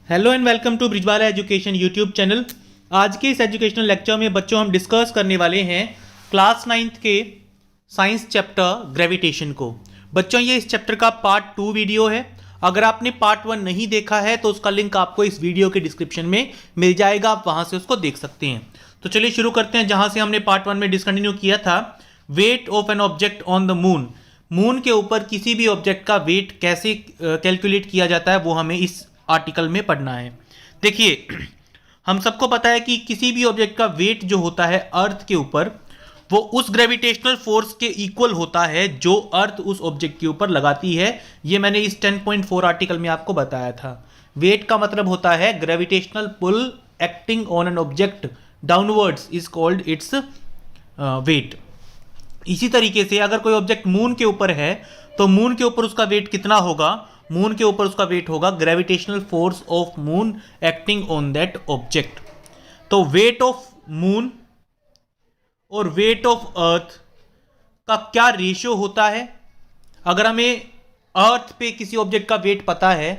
Hello and welcome to Brijwala education YouTube channel. आज के इस एजुकेशनल लेक्चर में बच्चों हम डिस्कस करने वाले हैं क्लास 9th के साइंस चैप्टर ग्रेविटेशन को। बच्चों ये इस चैप्टर का पार्ट 2 वीडियो है। अगर आपने पार्ट 1 नहीं देखा है तो उसका लिंक आपको इस वीडियो के डिस्क्रिप्शन में मिल जाएगा, आप वहां से उसको देख सकते हैं। तो चलिए शुरू करते हैं जहां से हमने पार्ट 1 में डिसकंटिन्यू किया था। Wait of an object on the moon. Moon के ऊपर किसी भी ऑब्जेक्ट का वेट कैसे कैलकुलेट किया जाता है वो हमें इस आर्टिकल में पढ़ना है। देखिए, हम सबको पता है कि किसी भी ऑब्जेक्ट का वेट जो होता है अर्थ के ऊपर वो उस ग्रेविटेशनल फोर्स के इक्वल होता है जो अर्थ उस ऑब्जेक्ट के ऊपर लगाती है। ये मैंने इस 10.4 आर्टिकल में आपको बताया था। वेट का मतलब होता है gravitational pull acting on an object downwards is called its weight. इसी तरीके से अगर कोई ऑब्जेक्ट मून के ऊपर है तो मून के ऊपर उसका वेट कितना होगा? मून के ऊपर उसका वेट होगा gravitational force of moon acting on that object. तो वेट ऑफ मून और वेट ऑफ अर्थ का क्या रेशियो होता है? अगर हमें अर्थ पे किसी ऑब्जेक्ट का वेट पता है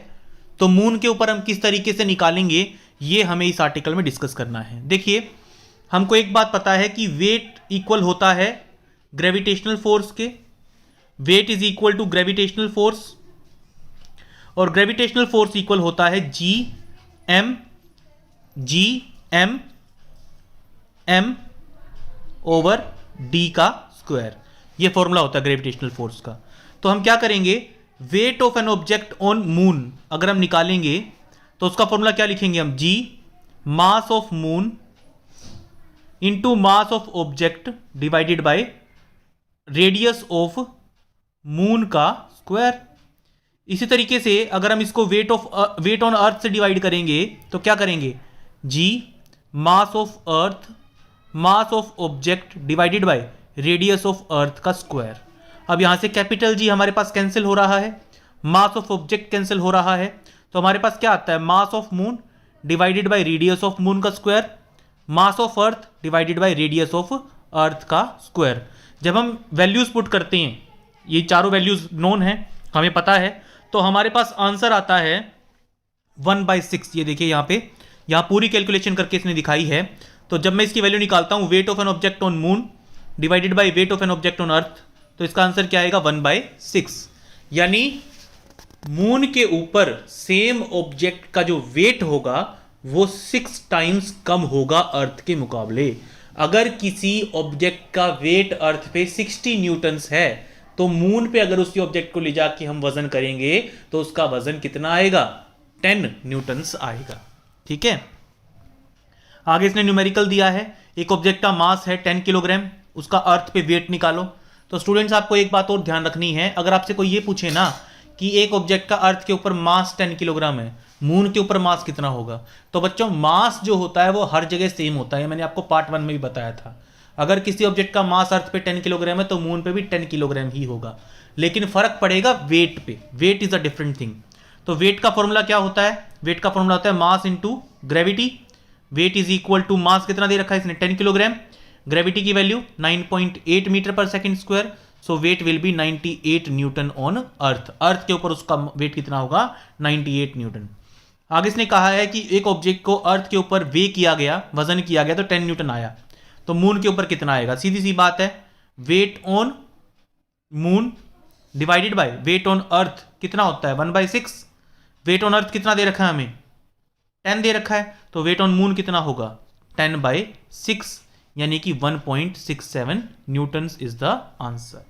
तो मून के ऊपर हम किस तरीके से निकालेंगे, ये हमें इस आर्टिकल में डिस्कस करना है। देखिए, हमको एक बात पता है कि वेट इक्वल होता है ग्रेविटेशनल फोर्स के। Weight is equal to gravitational force और ग्रेविटेशनल फोर्स इक्वल होता है G M M over D का स्क्वायर। ये फॉर्मूला होता है ग्रेविटेशनल फोर्स का। तो हम क्या करेंगे, weight of an object on moon अगर हम निकालेंगे तो उसका फॉर्मूला क्या लिखेंगे हम? G mass of moon into mass of object divided by radius of moon का स्क्वायर। इसी तरीके से अगर हम इसको वेट ऑन अर्थ से डिवाइड करेंगे तो क्या करेंगे? G mass of earth mass of object divided by radius of earth का स्क्वायर। अब यहां से कैपिटल जी हमारे पास कैंसिल हो रहा है, मास ऑफ ऑब्जेक्ट कैंसिल हो रहा है, तो हमारे पास क्या आता है? Mass of moon divided by radius of moon का square, mass of earth divided by radius of earth का स्क्वायर। जब हम वैल्यूज पुट करते हैं, ये चारों वैल्यूज नोन है, हमें पता है, तो हमारे पास आंसर आता है 1/6। ये देखिए यहाँ पूरी कैलकुलेशन करके इसने दिखाई है। तो जब मैं इसकी वैल्यू निकालता हूँ wait of an object on moon divided by wait of an object on earth, तो इसका आंसर क्या आएगा? 1/6। यानी मून के ऊपर सेम ऑब्जेक्ट का जो वेट होगा वो 6 टाइम्स कम होगा अर्थ के मुकाबले। अगर किसी ऑब्जेक्ट का वेट अर्थ पे 60 न्यूटन्स है तो मून पे अगर उसी ऑब्जेक्ट को ले जाके हम वजन करेंगे तो उसका वजन कितना आएगा? 10 न्यूटन्स आएगा। ठीक है, आगे इसने न्यूमेरिकल दिया है। एक ऑब्जेक्ट का मास है 10 किलोग्राम, उसका अर्थ पे वेट निकालो। तो स्टूडेंट्स आपको एक बात और ध्यान रखनी है, अगर आपसे कोई ये पूछे ना कि एक ऑब्जेक्ट का अर्थ के ऊपर मास 10 किलोग्राम है, मून के ऊपर मास कितना होगा, तो बच्चों मास जो होता है वो हर जगह सेम होता है। मैंने आपको पार्ट 1 में भी बताया था। अगर किसी ऑब्जेक्ट का मास अर्थ पे 10 किलोग्राम है तो मून पे भी 10 किलोग्राम ही होगा, लेकिन फर्क पड़ेगा वेट पे। Weight is a different thing. तो वेट का फॉर्मूला क्या होता है? वेट का फॉर्मूला होता है mass into gravity. Weight is equal to mass कितना दे रखा है इसने? 10 किलोग्राम। ग्रेविटी की वैल्यू 9.8 मीटर पर second square. So weight will be 98 newton on earth. Earth के ऊपर उसका वेट कितना होगा? 98 न्यूटन। आगे इसने कहा है कि एक ऑब्जेक्ट को अर्थ के ऊपर वे किया गया, वजन किया गया, तो 10 न्यूटन आया, तो मून के ऊपर कितना आएगा? सीधी सी बात है, weight on moon divided by weight on earth कितना होता है? 1/6। वेट ऑन अर्थ कितना दे रखा है हमें? 10 दे रखा है, तो वेट ऑन मून कितना होगा? 10/6, यानी कि 1.67 न्यूटन्स इज द आंसर।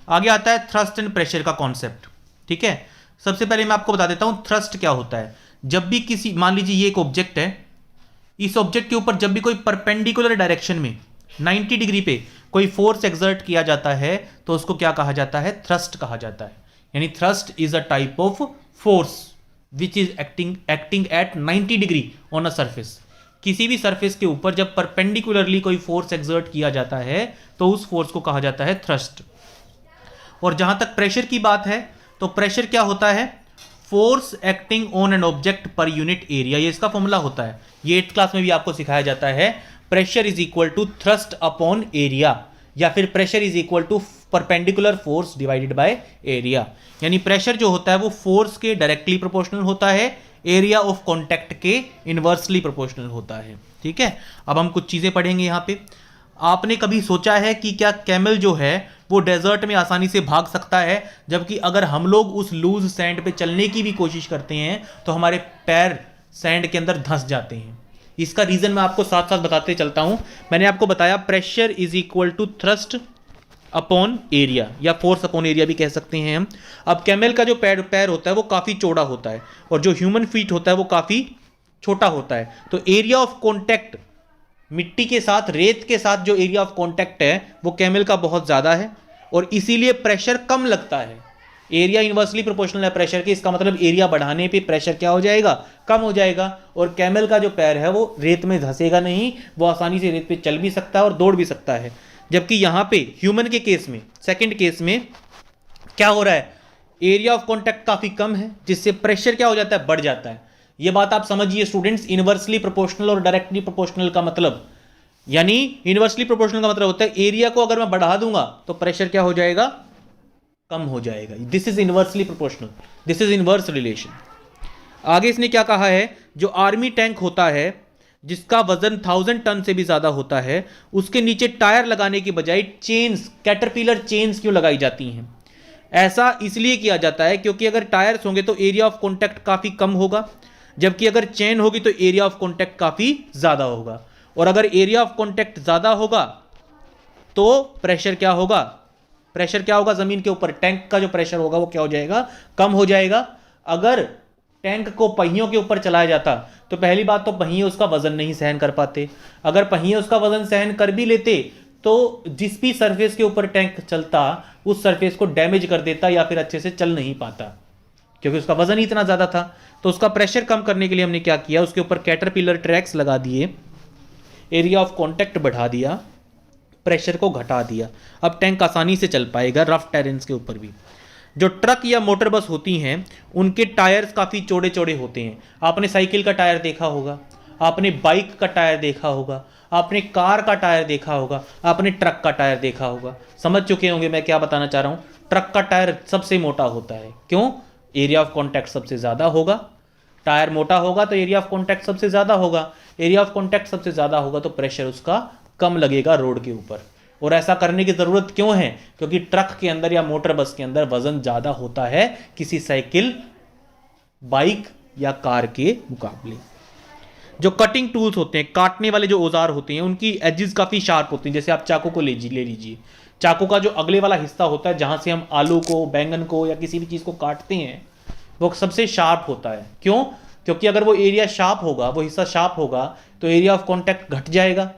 आगे आता है थ्रस्ट एंड प्रेशर का कॉन्सेप्ट। ठीक है, सबसे पहले मैं आपको बता देता हूं थ्रस्ट क्या होता है। जब भी किसी, मान लीजिए ये एक ऑब्जेक्ट है, इस ऑब्जेक्ट के ऊपर जब भी कोई परपेंडिकुलर डायरेक्शन में 90 डिग्री पे कोई फोर्स एक्सर्ट किया जाता है तो उसको क्या कहा जाता है? थ्रस्ट कहा जाता है। यानी thrust is a type of force which is acting at 90 degree on a surface. किसी भी सरफेस के ऊपर जब परपेंडिकुलरली कोई फोर्स एक्सर्ट किया जाता है तो उस फोर्स को कहा जाता है थ्रस्ट। और जहां तक प्रेशर की बात है तो प्रेशर क्या होता है? Force acting on an object per unit area. ये इसका फॉर्मूला होता है, ये 8th क्लास में भी आपको सिखाया जाता है। Pressure is equal to thrust upon area, या फिर pressure is equal to perpendicular force divided by area. यानी प्रेशर जो होता है वो फोर्स के डायरेक्टली प्रोपोर्शनल होता है, एरिया ऑफ कॉन्टैक्ट के इनवर्सली प्रोपोर्शनल होता है। ठीक है, अब हम कुछ चीज़ें पढ़ेंगे यहाँ पे। आपने कभी सोचा है कि क्या कैमल जो है वो डेजर्ट में आसानी से भाग सकता है, जबकि अगर हम लोग उस लूज सैंड पे चलने की भी कोशिश करते हैं तो हमारे पैर सैंड के अंदर धंस जाते हैं? इसका रीज़न मैं आपको साथ साथ बताते चलता हूँ। मैंने आपको बताया pressure is equal to thrust upon area, या फोर्स अपॉन एरिया भी कह सकते हैं हम। अब कैमल का जो पैर होता है वो काफ़ी चौड़ा होता है और जो ह्यूमन फीट होता है वो काफ़ी छोटा होता है। तो एरिया ऑफ कॉन्टैक्ट मिट्टी के साथ, रेत के साथ जो एरिया ऑफ कॉन्टैक्ट है वो कैमल का बहुत ज़्यादा है और इसीलिए प्रेशर कम लगता है। एरिया इन्वर्सली प्रोपोर्शनल है प्रेशर के, इसका मतलब एरिया बढ़ाने पे प्रेशर क्या हो जाएगा, कम हो जाएगा। और कैमल का जो पैर है वो रेत में धंसेगा नहीं, वो आसानी से रेत पे चल भी सकता है और दौड़ भी सकता है। जबकि यहाँ पे ह्यूमन के केस में, सेकंड केस में क्या हो रहा है, एरिया ऑफ कॉन्टैक्ट काफ़ी कम है जिससे प्रेशर क्या हो जाता है, बढ़ जाता है। ये बात आप समझिए स्टूडेंट्स, इनवर्सली प्रोपोर्शनल और डायरेक्टली प्रोपोर्शनल का मतलब, यानी इनवर्सली प्रोपोर्शनल का मतलब होता है एरिया को अगर मैं बढ़ा दूंगा तो प्रेशर क्या हो जाएगा, कम हो जाएगा। This is inversely proportional, this is inverse relation. आगे इसने क्या कहा है, जो आर्मी टैंक होता है जिसका वजन 1000 टन से भी ज्यादा होता है, उसके नीचे टायर लगाने की बजाय चेन्स, कैटरपिलर चेन्स क्यों लगाई जाती हैं? ऐसा इसलिए किया जाता है क्योंकि अगर टायर्स होंगे तो एरिया ऑफ कॉन्टैक्ट काफी कम होगा, जबकि अगर चेन होगी तो एरिया ऑफ कॉन्टैक्ट काफी ज्यादा होगा। और अगर एरिया ऑफ कॉन्टैक्ट ज्यादा होगा तो प्रेशर क्या होगा, प्रेशर क्या होगा जमीन के ऊपर, टैंक का जो प्रेशर होगा वो क्या हो जाएगा, कम हो जाएगा। अगर टैंक को पहियों के ऊपर चलाया जाता तो पहली बात तो पहिए उसका वजन नहीं सहन कर पाते, अगर पहिए उसका वजन सहन कर भी लेते तो जिस भी सरफेस के ऊपर टैंक चलता उस सरफेस को डैमेज कर देता या फिर अच्छे से चल नहीं पाता, क्योंकि उसका वजन ही इतना ज्यादा था। तो उसका प्रेशर कम करने के लिए हमने क्या किया, उसके ऊपर कैटरपिलर ट्रैक्स लगा दिए, एरिया ऑफ कॉन्टैक्ट बढ़ा दिया, प्रेशर को घटा दिया। अब टैंक आसानी से चल पाएगा रफ टेरेन्स के ऊपर भी। जो ट्रक या मोटर बस होती हैं उनके टायर्स काफ़ी चौड़े चौड़े होते हैं। आपने साइकिल का टायर देखा होगा, आपने बाइक का टायर देखा होगा, आपने कार का टायर देखा होगा, आपने ट्रक का टायर देखा होगा। समझ चुके होंगे मैं क्या बताना चाह रहा हूँ। ट्रक का टायर सबसे मोटा होता है, क्यों, एरिया ऑफ कॉन्टैक्ट सबसे ज़्यादा होगा। टायर मोटा होगा तो एरिया ऑफ कॉन्टैक्ट सबसे ज़्यादा होगा, एरिया ऑफ कॉन्टैक्ट सबसे ज़्यादा होगा तो प्रेशर उसका कम लगेगा रोड के ऊपर। और ऐसा करने की ज़रूरत क्यों है, क्योंकि ट्रक के अंदर या मोटर बस के अंदर वजन ज़्यादा होता है किसी साइकिल, बाइक या कार के मुकाबले। जो कटिंग टूल्स होते हैं, काटने वाले जो औजार होते हैं, उनकी एजेस काफ़ी शार्प होती हैं। जैसे आप चाकू को ले लीजिए, चाकू का जो अगले वाला हिस्सा होता है जहाँ से हम आलू को, बैंगन को या किसी भी चीज़ को काटते हैं, वो सबसे शार्प होता है। क्यों, क्योंकि अगर वो एरिया शार्प होगा, वो हिस्सा शार्प होगा तो एरिया ऑफ कॉन्टैक्ट घट जाएगा,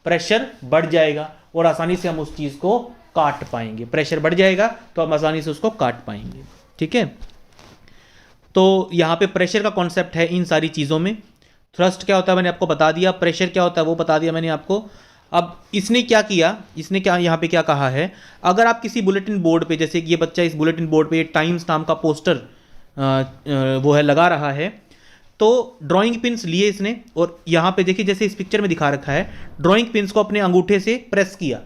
प्रेशर बढ़ जाएगा और आसानी से हम उस चीज़ को काट पाएंगे। प्रेशर बढ़ जाएगा तो हम आसानी से उसको काट पाएंगे। ठीक है, तो यहाँ पे प्रेशर का कॉन्सेप्ट है इन सारी चीज़ों में। थ्रस्ट क्या होता है मैंने आपको बता दिया, प्रेशर क्या होता है वो बता दिया मैंने आपको। अब इसने क्या किया, इसने क्या यहाँ पे क्या कहा है, अगर आप किसी बुलेटिन बोर्ड पे, जैसे कि ये बच्चा इस बुलेटिन बोर्ड पे टाइम्स नाम का पोस्टर वो है लगा रहा है, तो ड्राइंग पिन्स लिए इसने और यहाँ पे देखिए जैसे इस पिक्चर में दिखा रखा है, ड्राइंग पिन्स को अपने अंगूठे से प्रेस किया।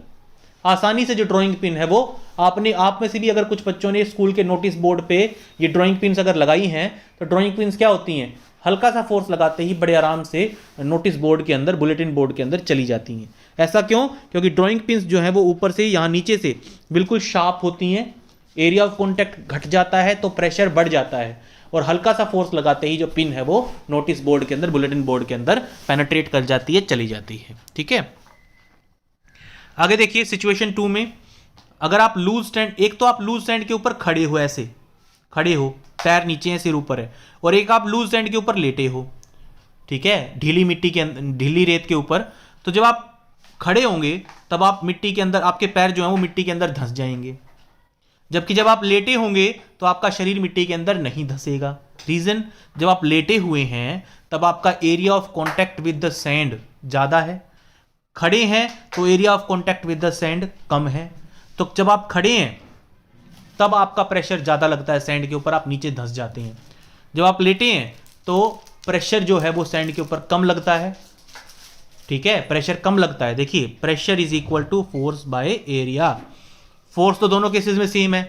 आसानी से जो ड्राइंग पिन है वो आपने, आप में से भी अगर कुछ बच्चों ने स्कूल के नोटिस बोर्ड पे ये ड्राइंग पिन्स अगर लगाई हैं तो ड्राइंग पिन्स क्या होती हैं, हल्का सा फोर्स लगाते ही बड़े आराम से नोटिस बोर्ड के अंदर, बुलेटिन बोर्ड के अंदर चली जाती हैं। ऐसा क्यों, क्योंकि ड्राइंग पिन्स जो है वो ऊपर से यहाँ नीचे से बिल्कुल शार्प होती हैं, एरिया ऑफ कॉन्टैक्ट घट जाता है तो प्रेशर बढ़ जाता है और हल्का सा फोर्स लगाते ही जो पिन है वो नोटिस बोर्ड के अंदर, बुलेटिन बोर्ड के अंदर पेनिट्रेट कर जाती है, चली जाती है। ठीक है, आगे देखिए सिचुएशन 2 में, अगर आप लूज स्टैंड, एक तो आप लूज स्टैंड के ऊपर खड़े हो, ऐसे खड़े हो, पैर नीचे हैं सिर ऊपर है, और एक आप लूज स्टैंड के ऊपर लेटे हो, ठीक है, ढीली मिट्टी के अंदर, ढीली रेत के ऊपर। तो जब आप खड़े होंगे तब आप मिट्टी के अंदर, आपके पैर जो हैं वो मिट्टी के अंदर धंस जाएंगे, जबकि जब आप लेटे होंगे तो आपका शरीर मिट्टी के अंदर नहीं धंसेगा। रीजन, जब आप लेटे हुए हैं तब आपका area of contact with the sand ज़्यादा है, खड़े हैं तो area of contact with the sand कम है। तो जब आप खड़े हैं तब आपका प्रेशर ज़्यादा लगता है सैंड के ऊपर, आप नीचे धंस जाते हैं। जब आप लेटे हैं तो प्रेशर जो है वो सैंड के ऊपर कम लगता है। ठीक है, प्रेशर कम लगता है। देखिए, pressure is equal to force by area. Force तो दोनों केसेस में सेम है,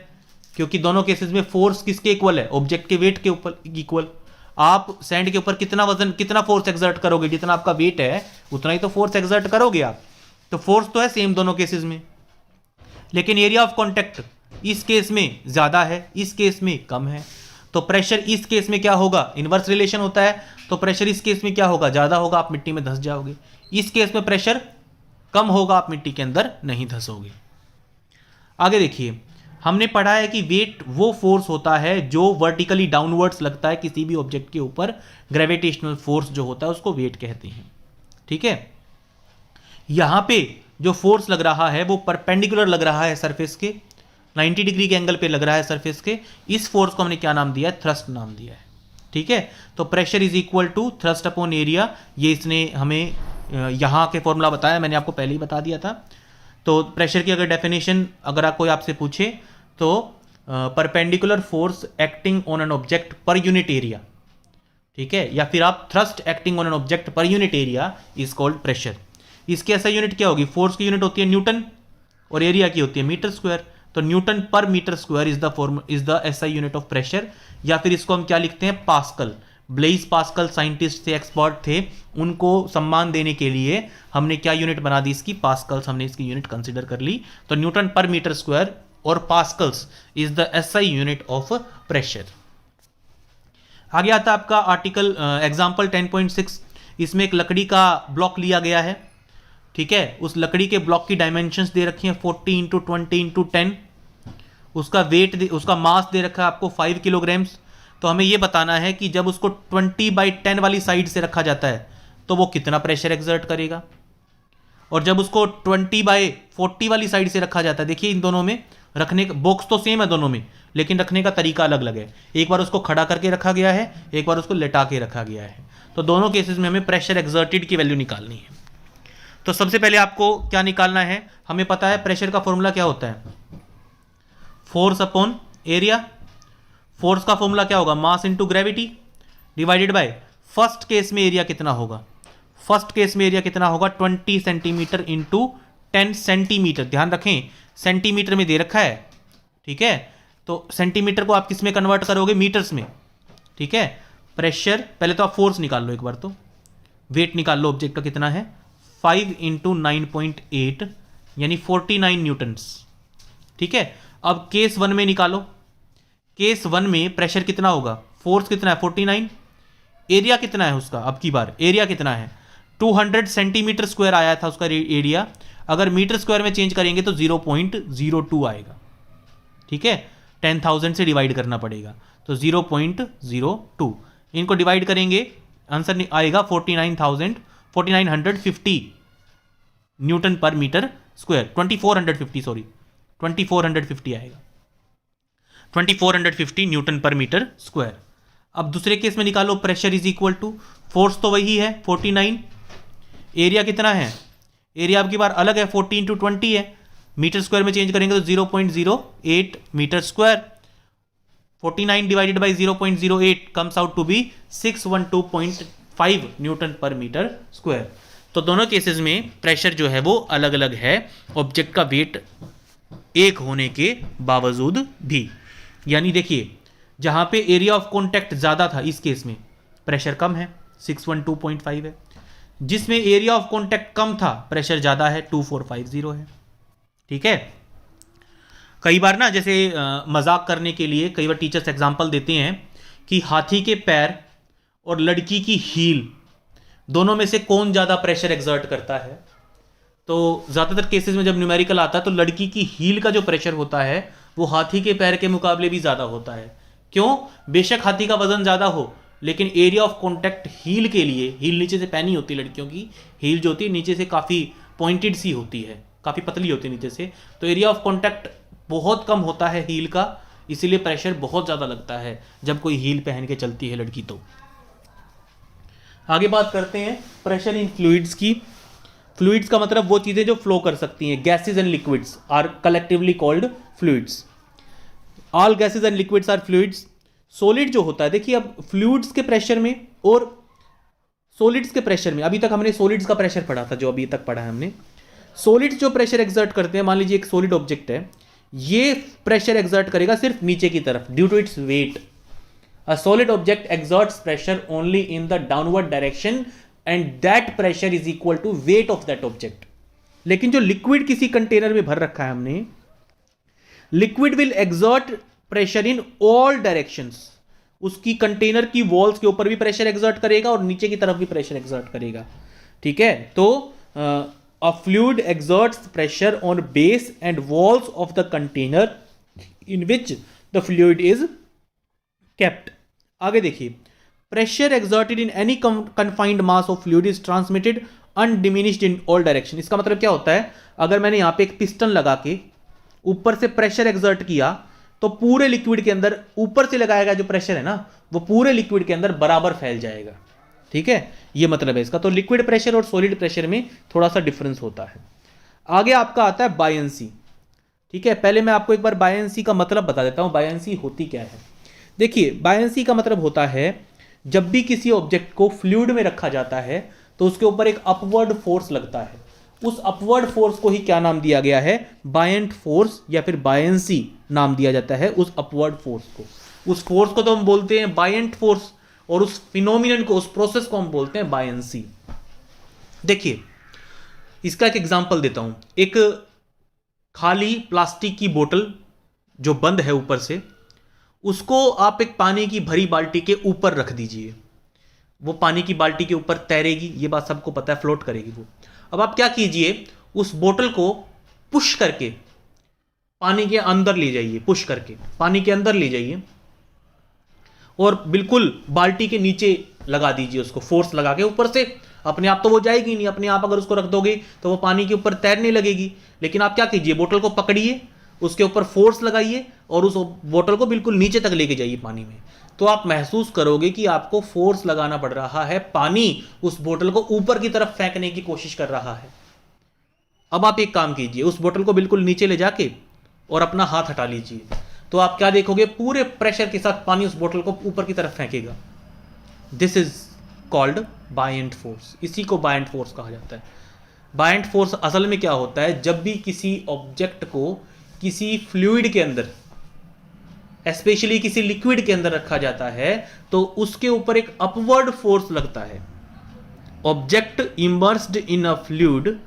क्योंकि दोनों केसेस में फोर्स किसके इक्वल है, ऑब्जेक्ट के वेट के ऊपर इक्वल। आप सैंड के ऊपर कितना वजन, कितना फोर्स एक्सर्ट करोगे, जितना आपका वेट है उतना ही तो फोर्स एक्सर्ट करोगे आप। तो फोर्स तो है सेम दोनों केसेस में, लेकिन एरिया ऑफ कॉन्टैक्ट इस केस में ज्यादा है, इस केस में कम है। तो प्रेशर इस केस में क्या होगा, इनवर्स रिलेशन होता है, तो प्रेशर इस केस में क्या होगा, ज्यादा होगा, आप मिट्टी में धंस जाओगे। इस केस में प्रेशर कम होगा, आप मिट्टी के अंदर नहीं धंसोगे। आगे देखिए, हमने पढ़ा है कि वेट वो फोर्स होता है जो वर्टिकली डाउनवर्ड्स लगता है किसी भी ऑब्जेक्ट के ऊपर, ग्रेविटेशनल फोर्स जो होता है उसको वेट कहते हैं। ठीक है, यहां पे जो फोर्स लग रहा है वो परपेंडिकुलर लग रहा है सरफेस के, 90 डिग्री के एंगल पे लग रहा है सरफेस के। इस फोर्स को हमने क्या नाम दिया है, थ्रस्ट नाम दिया है। ठीक है, तो pressure is equal to thrust upon area, ये इसने हमें यहां के फॉर्मूला बताया, मैंने आपको पहले ही बता दिया था। तो प्रेशर की अगर डेफिनेशन अगर कोई आपसे पूछे तो perpendicular force acting on an object per unit area, ठीक है, या फिर आप thrust acting on an object per unit area is called pressure. इसकी ऐसा यूनिट क्या होगी, फोर्स की यूनिट होती है न्यूटन और एरिया की होती है मीटर स्क्वायर। तो newton per metre square is the SI unit of pressure, या फिर इसको हम क्या लिखते हैं, पास्कल। ब्लेइस पास्कल साइंटिस्ट थे, एक्सपर्ट थे, उनको सम्मान देने के लिए हमने क्या यूनिट बना दी इसकी, पास्कल्स, हमने इसकी यूनिट कंसीडर कर ली। तो न्यूटन पर मीटर स्क्वायर और pascals is the SI unit of pressure. आगे आता है आपका आर्टिकल एग्जाम्पल 10.6। इसमें एक लकड़ी का ब्लॉक लिया गया है, ठीक है, उस लकड़ी के ब्लॉक की डायमेंशंस दे रखी हैं 40 × 20 × 10, उसका वेट, उसका मास दे रखा है आपको 5 किलोग्राम्स। तो हमें यह बताना है कि जब उसको 20/10 वाली साइड से रखा जाता है तो वो कितना प्रेशर एक्सर्ट करेगा, और जब उसको 20/40 वाली साइड से रखा जाता है, देखिए इन दोनों में रखने का बॉक्स तो सेम है दोनों में, लेकिन रखने का तरीका अलग अलग है। एक बार उसको खड़ा करके रखा गया है, एक बार उसको लेटा के रखा गया है। तो दोनों केसेस में हमें प्रेशर एक्सर्टेड की वैल्यू निकालनी है। तो सबसे पहले आपको क्या निकालना है, हमें पता है प्रेशर का फॉर्मूला क्या होता है, फोर्स अपॉन एरिया। फोर्स का फॉर्मूला क्या होगा, मास into gravity divided by, first case में एरिया कितना होगा, फर्स्ट केस में एरिया कितना होगा, 20 सेंटीमीटर इंटू 10 सेंटीमीटर। ध्यान रखें सेंटीमीटर में दे रखा है, ठीक है, तो सेंटीमीटर को आप किस में कन्वर्ट करोगे, मीटर्स में। ठीक है, प्रेशर, पहले तो आप फोर्स निकाल लो एक बार, तो वेट निकाल लो ऑब्जेक्ट का कितना है, 5 × 9.8 यानी 49 न्यूटन्स। ठीक है, अब केस 1 में निकालो, केस 1 में प्रेशर कितना होगा, फोर्स कितना है 49, एरिया कितना है उसका, अब की बार एरिया कितना है 200 सेंटीमीटर स्क्वायर आया था उसका एरिया, अगर मीटर स्क्वायर में चेंज करेंगे तो 0.02 आएगा। ठीक है, 10,000 से डिवाइड करना पड़ेगा, तो 0.02, इनको डिवाइड करेंगे आंसर आएगा 4950 न्यूटन पर मीटर स्क्वायर, 2450 आएगा, 2450 न्यूटन पर मीटर स्क्वायर। अब दूसरे केस में निकालो, pressure is equal to, force तो वही है 49, एरिया कितना है, एरिया आपकी बार अलग है 40 × 20 है, मीटर स्क्वायर में चेंज करेंगे तो 0.08 metre square, 49 divided by 0.08 comes out to be 612.5 newton per metre square. तो दोनों केसेस में प्रेशर जो है वो अलग अलग है, ऑब्जेक्ट का वेट एक होने के बावजूद भी। यानी देखिए, जहां पे एरिया ऑफ कॉन्टैक्ट ज्यादा था इस केस में प्रेशर कम है 612.5 है, जिसमें एरिया ऑफ कॉन्टैक्ट कम था प्रेशर ज्यादा है 2450 है। ठीक है, कई बार ना जैसे मजाक करने के लिए कई बार टीचर्स एग्जांपल देते हैं कि हाथी के पैर और लड़की की हील दोनों में से कौन ज्यादा प्रेशर एक्सर्ट करता है। तो ज्यादातर केसेस में जब न्यूमेरिकल आता है तो लड़की की हील का जो प्रेशर होता है वो हाथी के पैर के मुकाबले भी ज्यादा होता है। क्यों, बेशक हाथी का वजन ज्यादा हो, लेकिन एरिया ऑफ कॉन्टैक्ट हील के लिए, हील नीचे से पहनी होती है लड़कियों की, हील जो होती है नीचे से काफ़ी पॉइंटेड सी होती है, काफ़ी पतली होती है नीचे से, तो एरिया ऑफ कॉन्टैक्ट बहुत कम होता है हील का, इसीलिए प्रेशर बहुत ज़्यादा लगता है जब कोई हील पहन के चलती है लड़की। तो आगे बात करते हैं प्रेशर इन फ्लूइड्स की। फ्लूइड्स का मतलब वो चीज़ें जो फ्लो कर सकती हैं, gases and liquids are collectively called fluids, all gases and liquids are fluids. Solid जो होता है, देखिए अब फ्लूइड्स के प्रेशर में और सॉलिड्स के प्रेशर में, अभी तक हमने सॉलिड्स का प्रेशर पढ़ा था, जो अभी तक पढ़ा है हमने, सॉलिड्स जो प्रेशर एक्सर्ट करते हैं, मान लीजिए एक सॉलिड ऑब्जेक्ट है, ये प्रेशर एक्सर्ट करेगा सिर्फ नीचे की तरफ due to its weight, A solid object exerts pressure only in the downward direction and that pressure is equal to weight of that object. लेकिन जो लिक्विड किसी कंटेनर में भर रखा है हमने, liquid will exert pressure in all directions. उसकी container की वॉल्स के ऊपर भी प्रेशर एक्सर्ट करेगा और नीचे की तरफ भी प्रेशर एक्सर्ट करेगा. ठीक है, तो अ fluid exerts pressure on base and walls of the container in which the fluid is kept. आगे देखिए, pressure exerted in any confined mass of fluid is transmitted undiminished in all direction. इसका मतलब क्या होता है, अगर मैंने यहां पे एक पिस्टन लगा के ऊपर से प्रेशर एक्सर्ट किया तो पूरे लिक्विड के अंदर ऊपर से लगाया गया जो प्रेशर है ना, वो पूरे लिक्विड के अंदर बराबर फैल जाएगा. ठीक है, ये मतलब है इसका. तो लिक्विड प्रेशर और सॉलिड प्रेशर में थोड़ा सा डिफरेंस होता है. आगे आपका आता है बायंसी. ठीक है, पहले मैं आपको एक बार बायंसी का मतलब बता देता हूं. बायंसी होती क्या है? देखिए, बायंसी का मतलब होता है जब भी किसी ऑब्जेक्ट को फ्लूइड में रखा जाता है तो उसके ऊपर एक अपवर्ड फोर्स लगता है. उस अपवर्ड फोर्स को ही क्या नाम दिया गया है? बायंट फोर्स या फिर बायंसी नाम दिया जाता है उस अपवर्ड फोर्स को. उस फोर्स को तो हम बोलते हैं बायंट फोर्स और उस फिनोमिनन को, उस प्रोसेस को हम बोलते हैं बायंसी. देखिए, इसका एक एग्जांपल देता हूं. एक खाली प्लास्टिक की बोतल जो बंद है ऊपर से, उसको आप एक पानी की भरी बाल्टी के ऊपर रख दीजिए. वो पानी की बाल्टी के ऊपर तैरेगी, ये बात सबको पता है, फ्लोट करेगी वो. अब आप क्या कीजिए, उस बोतल को पुश करके पानी के अंदर ले जाइए. पुश करके पानी के अंदर ले जाइए और बिल्कुल बाल्टी के नीचे लगा दीजिए. उसको फोर्स लगा के ऊपर से. अपने आप तो वो जाएगी नहीं, अपने आप अगर उसको रख दोगे तो वो पानी के ऊपर तैरने लगेगी. लेकिन आप क्या कीजिए, बोतल को पकड़िए, उसके ऊपर फोर्स लगाइए और उस बोतल को बिल्कुल नीचे तक लेके जाइए पानी में. तो आप महसूस करोगे कि आपको फोर्स लगाना पड़ रहा है. पानी उस बोतल को ऊपर की तरफ फेंकने की कोशिश कर रहा है. अब आप एक काम कीजिए, उस बोतल को बिल्कुल नीचे ले जाके और अपना हाथ हटा लीजिए. तो आप क्या देखोगे, पूरे प्रेशर के साथ पानी उस बोतल को ऊपर की तरफ फेंकेगा. This is called buoyant force. इसी को बायंट फोर्स कहा जाता है. बायंट फोर्स असल में क्या होता है, जब भी किसी ऑब्जेक्ट को किसी फ्लूइड के अंदर, स्पेशली किसी लिक्विड के अंदर रखा जाता है तो उसके ऊपर एक अपवर्ड फोर्स लगता है. Object immersed in a fluid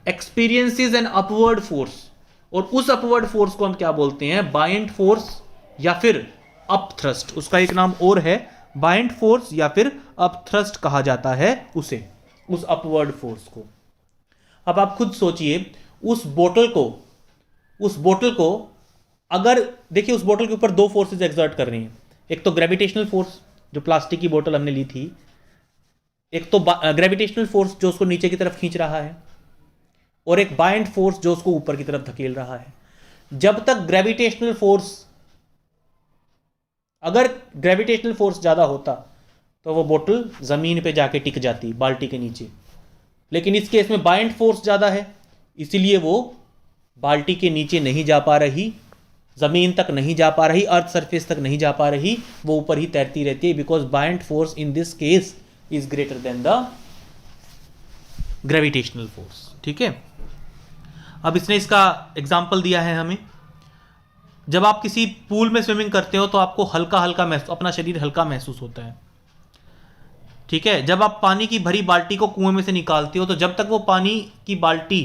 experiences an upward force, और उस अपवर्ड फोर्स को हम क्या बोलते हैं? बायंट फोर्स या फिर अपथ्रस्ट. उसका एक नाम और है, बायंट फोर्स या फिर अपथ्रस्ट कहा जाता है उसे, उस अपवर्ड फोर्स को. अब आप खुद सोचिए, उस बोतल को अगर देखिए, उस बोतल के ऊपर दो फोर्सेस एक्सर्ट कर रही हैं. एक तो ग्रेविटेशनल फोर्स जो प्लास्टिक की बोतल हमने ली थी, एक तो ग्रेविटेशनल फोर्स जो उसको नीचे की तरफ खींच रहा है, और एक बायंट फोर्स जो उसको ऊपर की तरफ धकेल रहा है. जब तक ग्रेविटेशनल फोर्स, अगर ग्रेविटेशनल फोर्स ज्यादा होता तो वो बोतल जमीन पे जाके टिक जाती बाल्टी के नीचे. लेकिन इस केस में बायंट फोर्स ज्यादा है, इसीलिए वो बाल्टी के नीचे नहीं जा पा रही, जमीन तक नहीं जा पा रही, अर्थ सरफेस तक नहीं जा पा रही, वो ऊपर ही तैरती रहती है. Because buoyant force in this case is greater than the gravitational force. ठीक है, अब इसने इसका एग्जाम्पल दिया है हमें. जब आप किसी पूल में स्विमिंग करते हो तो आपको हल्का हल्का अपना शरीर हल्का महसूस होता है. ठीक है, जब आप पानी की भरी बाल्टी को कुएं में से निकालते हो तो जब तक वो पानी की बाल्टी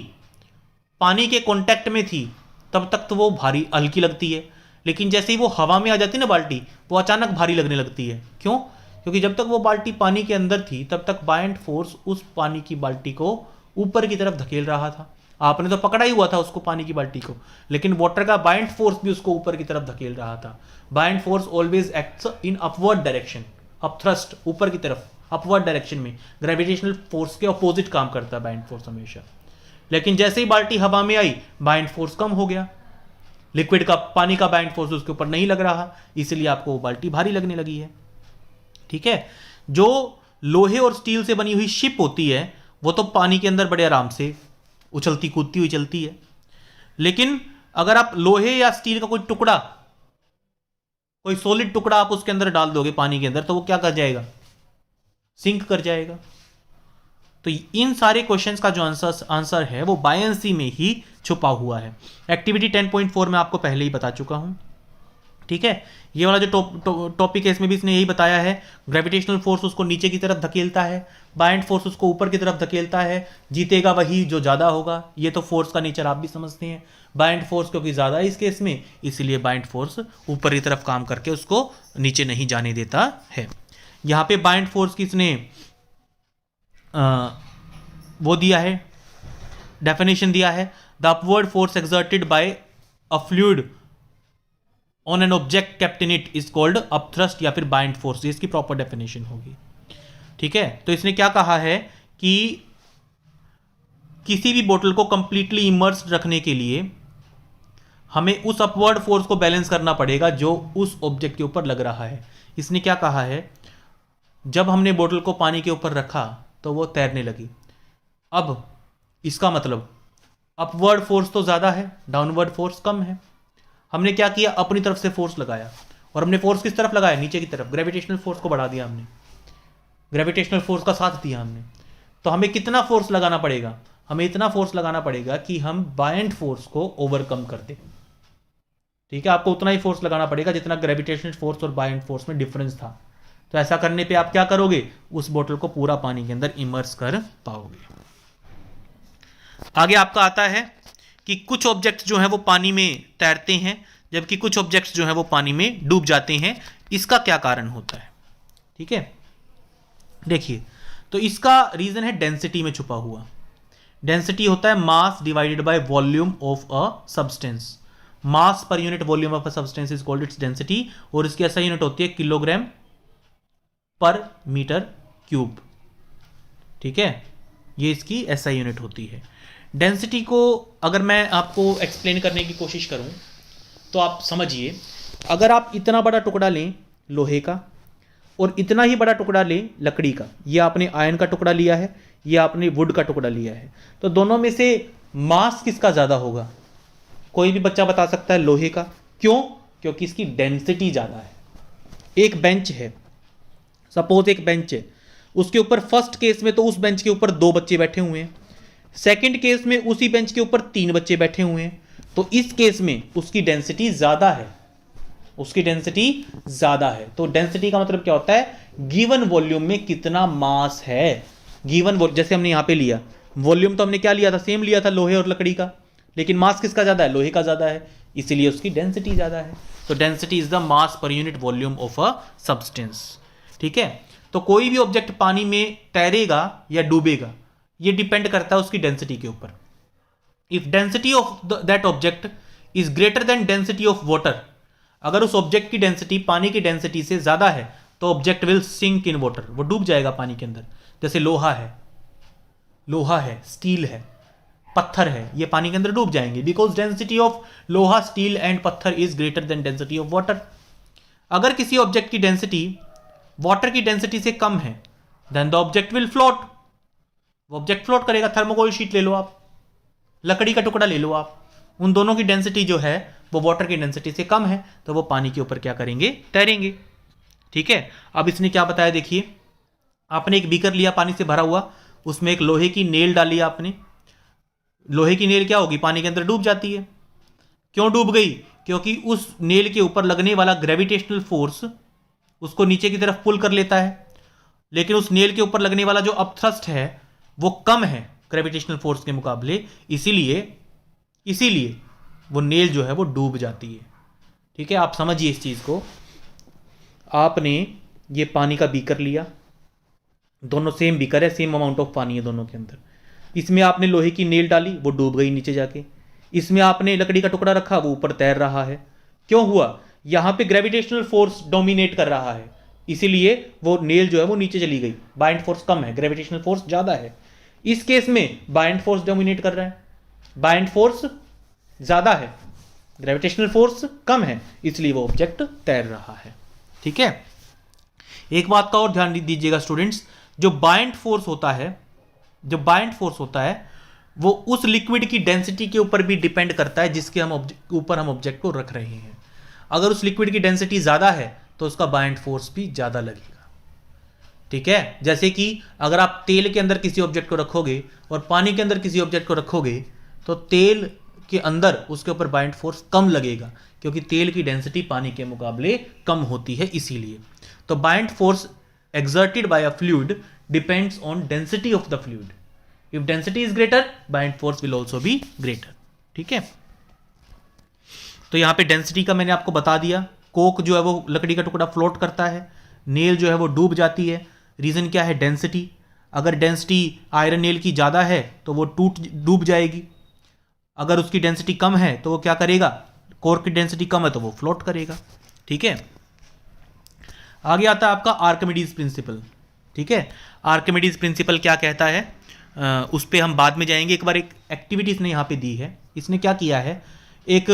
पानी के कांटेक्ट में थी तब तक तो वो भारी हल्की लगती है. लेकिन जैसे ही वो हवा में आ जाती है ना बाल्टी, वो अचानक भारी लगने लगती है. क्यों? क्योंकि जब तक वो बाल्टी पानी के अंदर थी तब तक बायंट फोर्स उस पानी की बाल्टी को ऊपर की तरफ धकेल रहा था. आपने तो पकड़ा ही हुआ था उसको, पानी की बाल्टी को, लेकिन वाटर का बायंट फोर्स भी उसको ऊपर की तरफ धकेल रहा था. Buoyant force always acts in upward direction, upthrust ऊपर की तरफ, अपवर्ड डायरेक्शन में. ग्रेविटेशनल फोर्स के अपोजिट काम करता है बायंट फोर्स हमेशा. लेकिन जैसे ही बाल्टी हवा में आई, बायंट फोर्स कम हो गया. लिक्विड का, पानी का बायंट फोर्स उसके ऊपर नहीं लग रहा, इसलिए आपको वो बाल्टी भारी लगने लगी है. ठीक है, जो लोहे और स्टील से बनी हुई शिप होती है वो तो पानी के अंदर बड़े आराम से उछलती कूदती हुई चलती है. लेकिन अगर आप लोहे या स्टील का कोई टुकड़ा, कोई सॉलिड टुकड़ा आप उसके अंदर डाल दोगे पानी के अंदर, तो वो क्या कर जाएगा? सिंक कर जाएगा. तो इन सारे क्वेश्चंस का जो आंसर है वो बायंसी में ही छुपा हुआ है. एक्टिविटी 10.4 में आपको पहले ही बता चुका हूं. ठीक है, ये वाला जो टॉपिक है इसमें भी इसने यही बताया है, ग्रेविटेशनल फोर्स उसको नीचे की तरफ धकेलता है, बायंट फोर्स उसको ऊपर की तरफ धकेलता है, जीतेगा वही जो ज़्यादा होगा। ये तो फोर्स का नेचर आप भी समझते हैं, बायंट फोर्स क्योंकि ज़्यादा है इस केस में, इसलिए बायंट फोर्स ऊपर की तरफ काम करके उसको नीचे नहीं जाने देता है। यहाँ पे बायंट फोर्स की इसने वो दिया है, डेफिनेशन दिया है, the upward force exerted by a fluid on an object kept in it is called upthrust या फिर बाइंड फोर्स, इसकी प्रॉपर डेफिनेशन होगी। ठीक है, तो इसने क्या कहा है कि किसी भी बोतल को कंप्लीटली इमर्स रखने के लिए हमें उस अपवर्ड फोर्स को बैलेंस करना पड़ेगा जो उस ऑब्जेक्ट के ऊपर लग रहा है। इसने क्या कहा है, जब हमने बोतल को पानी के ऊपर रखा तो वो तैरने लगी। अब इसका मतलब अपवर्ड फोर्स तो ज़्यादा है, डाउनवर्ड फोर्स कम है। हमने क्या किया, अपनी तरफ से फोर्स लगाया, और हमने फोर्स किस तरफ लगाया, नीचे की तरफ। ग्रेविटेशनल फोर्स को बढ़ा दिया हमने, ग्रेविटेशनल फोर्स का साथ दिया हमने। तो हमें कितना फोर्स लगाना पड़ेगा, हमें इतना फोर्स लगाना पड़ेगा कि हम बायंट फोर्स को ओवरकम कर दें। ठीक है, आपको उतना ही फोर्स लगाना पड़ेगा जितना ग्रेविटेशनल फोर्स और बायंट फोर्स में डिफरेंस था। तो ऐसा करने पे आप क्या करोगे, उस बोतल को पूरा पानी के अंदर इमर्स कर पाओगे। आगे आपका आता है कि कुछ ऑब्जेक्ट्स जो हैं वो पानी में तैरते हैं, जबकि कुछ ऑब्जेक्ट्स जो हैं वो पानी में डूब जाते हैं। इसका क्या कारण होता है? ठीक है, देखिए, तो इसका रीजन है डेंसिटी में छुपा हुआ। डेंसिटी होता है mass divided by volume of a substance. Mass per unit volume of a substance is called its density, और इसकी ऐसा यूनिट होती है किलोग्राम पर मीटर क्यूब। ठीक है, ये इसकी ऐसा यूनिट होती है। डेंसिटी को अगर मैं आपको एक्सप्लेन करने की कोशिश करूं तो आप समझिए, अगर आप इतना बड़ा टुकड़ा लें लोहे का और इतना ही बड़ा टुकड़ा लें लकड़ी का, ये आपने आयरन का टुकड़ा लिया है, ये आपने वुड का टुकड़ा लिया है, तो दोनों में से मास किसका ज़्यादा होगा? कोई भी बच्चा बता सकता है, लोहे का। क्यों? क्योंकि इसकी डेंसिटी ज़्यादा है। एक बेंच है, सपोज एक बेंच है, उसके ऊपर फर्स्ट केस में तो उस बेंच के ऊपर 2 बच्चे बैठे हुए हैं, सेकंड केस में उसी बेंच के ऊपर 3 बच्चे बैठे हुए हैं। तो इस केस में उसकी डेंसिटी ज्यादा है, उसकी डेंसिटी ज्यादा है। तो डेंसिटी का मतलब क्या होता है, गिवन वॉल्यूम में कितना मास है। गिवन जैसे हमने यहां पे लिया वॉल्यूम, तो हमने क्या लिया था, सेम लिया था लोहे और लकड़ी का, लेकिन मास किसका ज्यादा है, लोहे का ज्यादा है, इसीलिए उसकी डेंसिटी ज्यादा है। तो density is the mass per unit volume of a substance. ठीक है, तो कोई भी ऑब्जेक्ट पानी में तैरेगा या डूबेगा, ये डिपेंड करता है उसकी डेंसिटी के ऊपर। If density of that object is greater than density of water, अगर उस ऑब्जेक्ट की डेंसिटी पानी की डेंसिटी से ज्यादा है तो object will sink in water, वो डूब जाएगा पानी के अंदर। जैसे लोहा है, स्टील है, पत्थर है, ये पानी के अंदर डूब जाएंगे, बिकॉज डेंसिटी ऑफ लोहा, स्टील एंड पत्थर is greater than density of water. अगर किसी ऑब्जेक्ट की डेंसिटी वाटर की डेंसिटी से कम है, then the object will float, वो ऑब्जेक्ट फ्लोट करेगा। थर्मोकोल शीट ले लो आप, लकड़ी का टुकड़ा ले लो आप, उन दोनों की डेंसिटी जो है वो वाटर की डेंसिटी से कम है, तो वो पानी के ऊपर क्या करेंगे, तैरेंगे। ठीक है, अब इसने क्या बताया, देखिए, आपने एक बीकर लिया पानी से भरा हुआ, उसमें एक लोहे की नेल डाली आपने। लोहे की नेल क्या होगी, पानी के अंदर डूब जाती है। क्यों डूब गई? क्योंकि उस नेल के ऊपर लगने वाला ग्रेविटेशनल फोर्स उसको नीचे की तरफ पुल कर लेता है, लेकिन उस नेल के ऊपर लगने वाला जो अपथ्रस्ट है वो कम है ग्रेविटेशनल फोर्स के मुकाबले, इसीलिए वो नेल जो है वो डूब जाती है। ठीक है, आप समझिए इस चीज को। आपने ये पानी का बीकर लिया, दोनों सेम बीकर है, सेम अमाउंट ऑफ पानी है दोनों के अंदर। इसमें आपने लोहे की नेल डाली, वो डूब गई नीचे जाके। इसमें आपने लकड़ी का टुकड़ा रखा, वो ऊपर तैर रहा है। क्यों हुआ? यहां पे ग्रेविटेशनल फोर्स डोमिनेट कर रहा है, इसीलिए वो नेल जो है वो नीचे चली गई। बाइंड फोर्स कम है, ग्रेविटेशनल फोर्स ज्यादा है। इस केस में बाइंड फोर्स डोमिनेट कर रहा है, बाइंड फोर्स ज्यादा है, ग्रेविटेशनल फोर्स कम है, इसलिए वो ऑब्जेक्ट तैर रहा है। ठीक है, एक बात का और ध्यान दीजिएगा स्टूडेंट्स, जो बाइंड फोर्स होता है वो उस लिक्विड की डेंसिटी के ऊपर भी डिपेंड करता है जिसके ऊपर हम ऑब्जेक्ट को रख रहे हैं। अगर उस लिक्विड की डेंसिटी ज्यादा है तो उसका बाइंड फोर्स भी ज्यादा लगेगा। ठीक है, जैसे कि अगर आप तेल के अंदर किसी ऑब्जेक्ट को रखोगे और पानी के अंदर किसी ऑब्जेक्ट को रखोगे, तो तेल के अंदर उसके ऊपर बाइंड फोर्स कम लगेगा, क्योंकि तेल की डेंसिटी पानी के मुकाबले कम होती है इसीलिए। तो bind force exerted by a fluid depends on density of the fluid. If density is greater, bind force will also be greater. ठीक है, तो यहां पे डेंसिटी का मैंने आपको बता दिया। कोक जो है वो लकड़ी का टुकड़ा फ्लोट करता है, नेल जो है वो डूब जाती है। रीजन क्या है? डेंसिटी। अगर डेंसिटी आयरन नेल की ज्यादा है तो वो डूब जाएगी, अगर उसकी डेंसिटी कम है तो वो क्या करेगा? कोर की डेंसिटी कम है तो वो फ्लोट करेगा। ठीक है, आगे आता है आपका आर्किमिडीज प्रिंसिपल। ठीक है, आर्किमिडीज प्रिंसिपल क्या कहता है उस पर हम बाद में जाएंगे। एक बार एक एक्टिविटी इसने यहाँ पे दी है। इसने क्या किया है, एक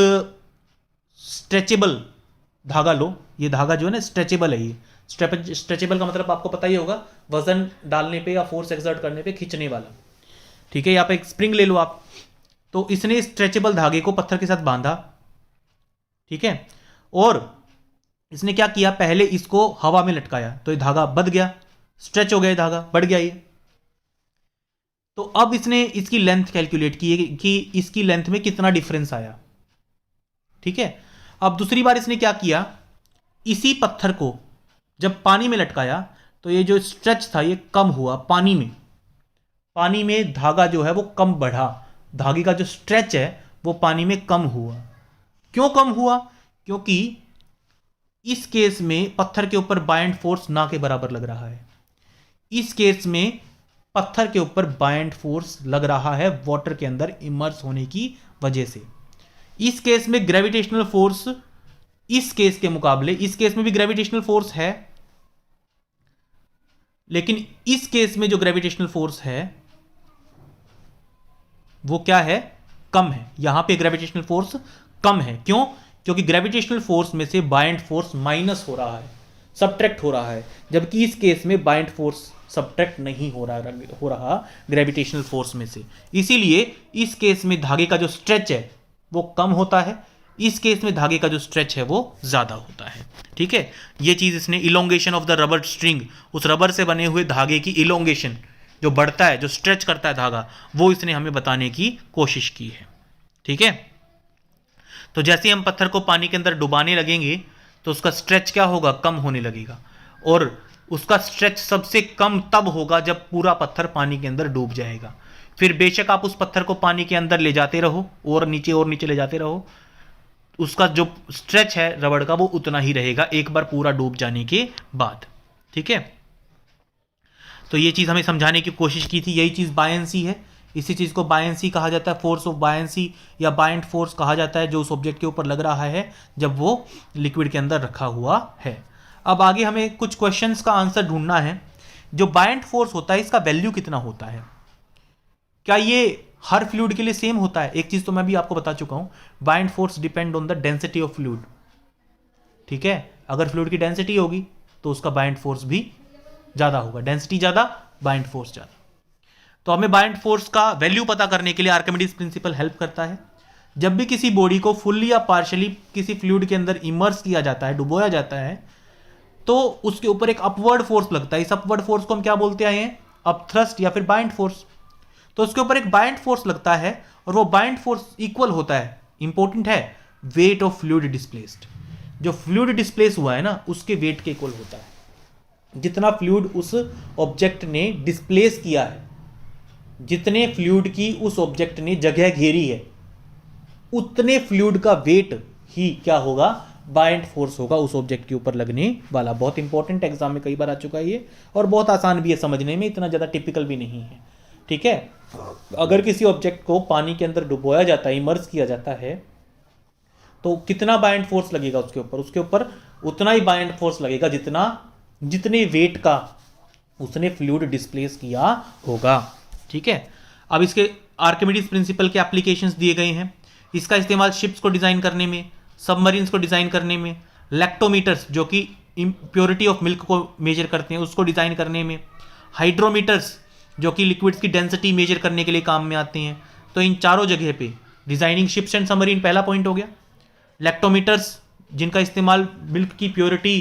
स्ट्रेचेबल धागा लो। ये धागा जो है ना स्ट्रेचेबल है। ये स्ट्रेचेबल का मतलब आपको पता ही होगा, वजन डालने पे या फोर्स एक्सर्ट करने पे खींचने वाला। ठीक है, यहाँ पे एक स्प्रिंग ले लो आप। तो इसने स्ट्रेचेबल धागे को पत्थर के साथ बांधा। ठीक है, और इसने क्या किया, पहले इसको हवा में लटकाया तो ये धागा बंध गया, स्ट्रेच हो गया, ये धागा बढ़ गया ये। तो अब इसने इसकी लेंथ कैलकुलेट की है कि इसकी लेंथ में कितना डिफरेंस आया। ठीक है, अब दूसरी बार इसने क्या किया, इसी पत्थर को जब पानी में लटकाया तो ये जो स्ट्रेच था ये कम हुआ पानी में। पानी में धागा जो है वो कम बढ़ा, धागे का जो स्ट्रेच है वो पानी में कम हुआ। क्यों कम हुआ? क्योंकि इस केस में पत्थर के ऊपर बाइंड फोर्स ना के बराबर लग रहा है। इस केस में पत्थर के ऊपर बाइंड फोर्स लग रहा है वाटर के अंदर इमर्स होने की वजह से। इस केस में ग्रेविटेशनल फोर्स इस केस के मुकाबले, इस केस में भी ग्रेविटेशनल फोर्स है, लेकिन इस केस में जो ग्रेविटेशनल फोर्स है वो क्या है? कम है। यहां पे ग्रेविटेशनल फोर्स कम है। क्यों? क्योंकि ग्रेविटेशनल फोर्स में से बाइंड फोर्स माइनस हो रहा है, सबट्रैक्ट हो रहा है, जबकि इस केस में बाइंड फोर्स सबट्रैक्ट नहीं हो रहा ग्रेविटेशनल फोर्स में से। इसीलिए इस केस में धागे का जो स्ट्रेच है वो कम होता है, इस केस में धागे का जो स्ट्रेच है वो ज्यादा होता है। ठीक है, ये चीज इसने elongation of the rubber string, उस रबर से बने हुए धागे की इलोंगेशन जो बढ़ता है, जो स्ट्रेच करता है धागा, वो इसने हमें बताने की कोशिश की है। ठीक है, तो जैसे हम पत्थर को पानी के अंदर डुबाने लगेंगे तो उसका स्ट्रेच क्या होगा? कम होने लगेगा, और उसका स्ट्रेच सबसे कम तब होगा जब पूरा पत्थर पानी के अंदर डूब जाएगा। फिर बेशक आप उस पत्थर को पानी के अंदर ले जाते रहो और नीचे ले जाते रहो, उसका जो स्ट्रेच है रबड़ का वो उतना ही रहेगा एक बार पूरा डूब जाने के बाद। ठीक है, तो ये चीज हमें समझाने की कोशिश की थी। यही चीज बायंसी है, इसी चीज को बायंसी कहा जाता है, फोर्स ऑफ बायंसी या बाइंड फोर्स कहा जाता है, जो उस ऑब्जेक्ट के ऊपर लग रहा है जब वो लिक्विड के अंदर रखा हुआ है। अब आगे हमें कुछ क्वेश्चंस का आंसर ढूंढना है। जो बाइंड फोर्स होता है इसका वैल्यू कितना होता है? क्या ये हर फ्लूइड के लिए सेम होता है? एक चीज तो मैं भी आपको बता चुका हूं, bind force depend on the density of fluid. ठीक है, अगर फ्लूइड की डेंसिटी होगी तो उसका बाइंड फोर्स भी ज्यादा होगा, डेंसिटी ज्यादा बाइंड फोर्स ज्यादा। तो हमें बाइंड फोर्स का वैल्यू पता करने के लिए आर्किमिडीज प्रिंसिपल हेल्प करता है। जब भी किसी बॉडी को फुल्ली या पार्शियली किसी फ्लूइड के अंदर इमर्स किया जाता है, डुबोया जाता है, तो उसके ऊपर एक अपवर्ड फोर्स लगता है। इस अपवर्ड फोर्स को हम क्या बोलते हैं? अपथ्रस्ट या फिर बाइंड फोर्स। तो उसके ऊपर एक बाइंड फोर्स लगता है और वो बाइंड फोर्स इक्वल होता है, इंपॉर्टेंट है, वेट ऑफ फ्लूइड डिस्प्लेस्ड। जो फ्लूइड डिस्प्लेस हुआ है ना उसके वेट के इक्वल होता है। जितना फ्लूइड उस ऑब्जेक्ट ने डिस्प्लेस किया है, जितने फ्लूइड की उस ऑब्जेक्ट ने जगह घेरी है, उतने फ्लूइड का वेट ही क्या होगा? बाइंड फोर्स होगा उस ऑब्जेक्ट के ऊपर लगने वाला। बहुत इंपॉर्टेंट, एग्जाम में कई बार आ चुका है ये, और बहुत आसान भी है समझने में, इतना ज्यादा टिपिकल भी नहीं है। ठीक है, अगर किसी ऑब्जेक्ट को पानी के अंदर डुबोया जाता है, इमर्स किया जाता है, तो कितना बाइंड फोर्स लगेगा उसके ऊपर? उसके ऊपर उतना ही बाइंड फोर्स लगेगा जितने वेट का उसने फ्लूइड डिस्प्लेस किया होगा। ठीक है, अब इसके आर्किमिडीज प्रिंसिपल के एप्लीकेशंस दिए गए हैं। इसका इस्तेमाल शिप्स को डिजाइन करने में, सबमरीन्स को डिजाइन करने में, लैक्टोमीटर्स जो कि प्योरिटी ऑफ मिल्क को मेजर करते हैं उसको डिजाइन करने में, हाइड्रोमीटर्स जो कि लिक्विड्स की डेंसिटी मेजर करने के लिए काम में आते हैं। तो इन चारों जगह पे डिजाइनिंग शिप्स एंड सबमरीन पहला पॉइंट हो गया। लैक्टोमीटर्स जिनका इस्तेमाल मिल्क की प्योरिटी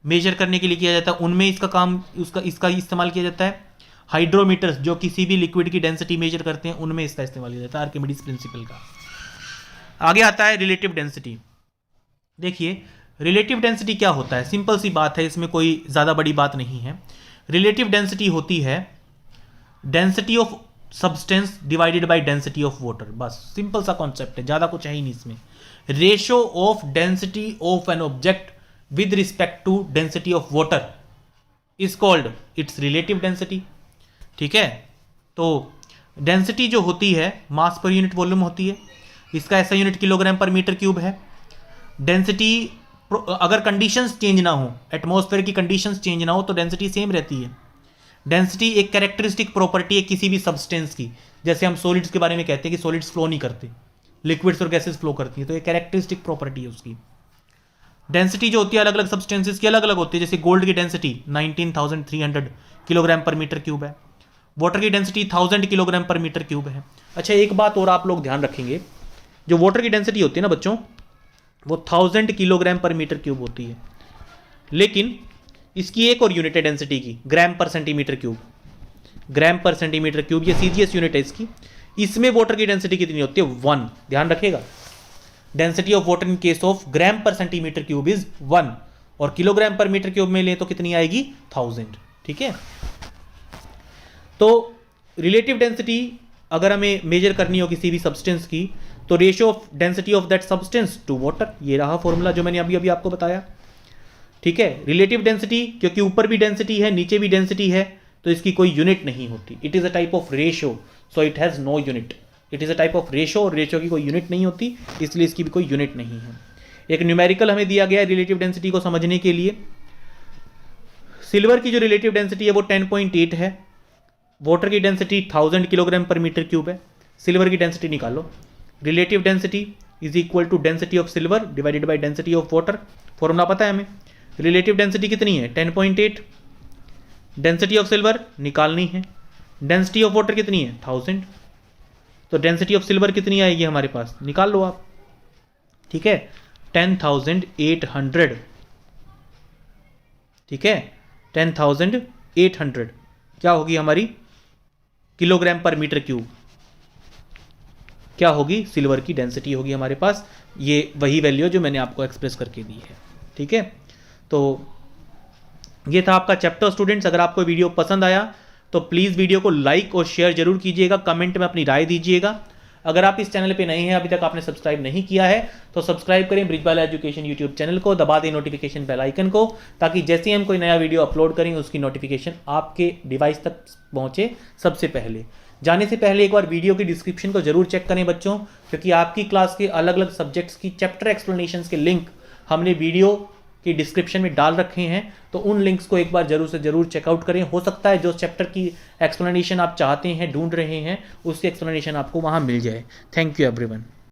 मेजर करने के लिए किया जाता है, उनमें इसका इस्तेमाल किया जाता है। हाइड्रोमीटर्स जो किसी भी लिक्विड की डेंसिटी मेजर करते हैं, उनमें इसका इस्तेमाल किया जाता है आर्किमिडीज प्रिंसिपल का। आगे आता है रिलेटिव डेंसिटी। देखिए रिलेटिव डेंसिटी क्या होता है, सिंपल सी बात है, इसमें कोई ज़्यादा बड़ी बात नहीं है। रिलेटिव डेंसिटी होती है density of substance divided by density of water, बस सिंपल सा कॉन्सेप्ट है, ज़्यादा कुछ है ही नहीं इसमें। Ratio of density of an object with respect to density of water is called its relative density. ठीक है, तो डेंसिटी जो होती है मास पर यूनिट वॉल्यूम होती है, इसका ऐसा unit kilogram per metre cube है। डेंसिटी अगर कंडीशंस चेंज ना हो, एटमॉस्फेयर की कंडीशंस चेंज ना हो, तो डेंसिटी सेम रहती है। डेंसिटी एक कैरेक्टरिस्टिक प्रॉपर्टी है किसी भी सब्सटेंस की, जैसे हम सॉलिड्स के बारे में कहते हैं कि सॉलिड्स फ्लो नहीं करते, लिक्विड्स और गैसेस फ्लो करती हैं, तो ये कैरेक्टरिस्टिक प्रॉपर्टी है उसकी। डेंसिटी जो होती है अलग अलग सब्सटेंसेस की अलग अलग होती है, जैसे गोल्ड की density 19,300 kilogram per metre cube है, वाटर की density 1000 kilogram per metre cube है। अच्छा एक बात और आप लोग ध्यान रखेंगे, जो वाटर की डेंसिटी होती है ना बच्चों, वो 1000 किलोग्राम पर मीटर क्यूब होती है, लेकिन इसकी एक और यूनिट है डेंसिटी की, ग्राम पर सेंटीमीटर क्यूब। ग्राम पर सेंटीमीटर क्यूब ये सीजीएस यूनिट है इसकी। इसमें वाटर की डेंसिटी कितनी होती है? 1। ध्यान रखिएगा, density of water in case of gram पर सेंटीमीटर क्यूब इज 1, और किलोग्राम पर मीटर क्यूब में लें तो कितनी आएगी? 1000। ठीक है, तो रिलेटिव डेंसिटी अगर हमें मेजर करनी हो किसी भी सब्सटेंस की, तो ratio of density of that substance to water, ये रहा फॉर्मूला जो मैंने अभी अभी आपको बताया। ठीक है, रिलेटिव डेंसिटी क्योंकि ऊपर भी डेंसिटी है नीचे भी डेंसिटी है, तो इसकी कोई यूनिट नहीं होती। It is a type of ratio, so it has no unit. It is a type of ratio, और रेशियो की कोई यूनिट नहीं होती, इसलिए इसकी भी कोई यूनिट नहीं है। एक न्यूमेरिकल हमें दिया गया है रिलेटिव डेंसिटी को समझने के लिए। सिल्वर की जो रिलेटिव डेंसिटी है वो 10.8 है, वाटर की density 1000 kilogram per metre cube है। सिल्वर की डेंसिटी निकालो, relative density is equal to density of silver divided by density of water. Formula पता है हमें, रिलेटिव डेंसिटी कितनी है? 10.8। डेंसिटी ऑफ सिल्वर निकालनी है, डेंसिटी ऑफ वाटर कितनी है? 1000। तो डेंसिटी ऑफ सिल्वर कितनी आएगी हमारे पास? निकाल लो आप। ठीक है, 10,800। ठीक है, 10,800 क्या होगी हमारी? Kilogram per metre cube. क्या होगी? सिल्वर की डेंसिटी होगी हमारे पास। ये वही वैल्यू जो मैंने आपको एक्सप्रेस करके दी है। ठीक है, तो ये था आपका चैप्टर स्टूडेंट्स। अगर आपको वीडियो पसंद आया तो प्लीज़ वीडियो को लाइक और शेयर जरूर कीजिएगा, कमेंट में अपनी राय दीजिएगा। अगर आप इस चैनल पे नए हैं, अभी तक आपने सब्सक्राइब नहीं किया है, तो सब्सक्राइब करें ब्रिजबाला एजुकेशन यूट्यूब चैनल को, दबा दें नोटिफिकेशन बेल आइकन को, ताकि जैसे ही हम कोई नया वीडियो अपलोड करें उसकी नोटिफिकेशन आपके डिवाइस तक पहुंचे सबसे पहले। जाने से पहले एक बार वीडियो की डिस्क्रिप्शन को जरूर चेक करें बच्चों, क्योंकि आपकी क्लास के अलग अलग सब्जेक्ट्स की चैप्टर एक्सप्लेनेशंस के लिंक हमने वीडियो की डिस्क्रिप्शन में डाल रखे हैं, तो उन लिंक्स को एक बार जरूर से जरूर चेकआउट करें। हो सकता है जो चैप्टर की एक्सप्लेनेशन आप चाहते हैं, ढूंढ रहे हैं, उसकी एक्सप्लेनेशन आपको वहाँ मिल जाए। Thank you everyone.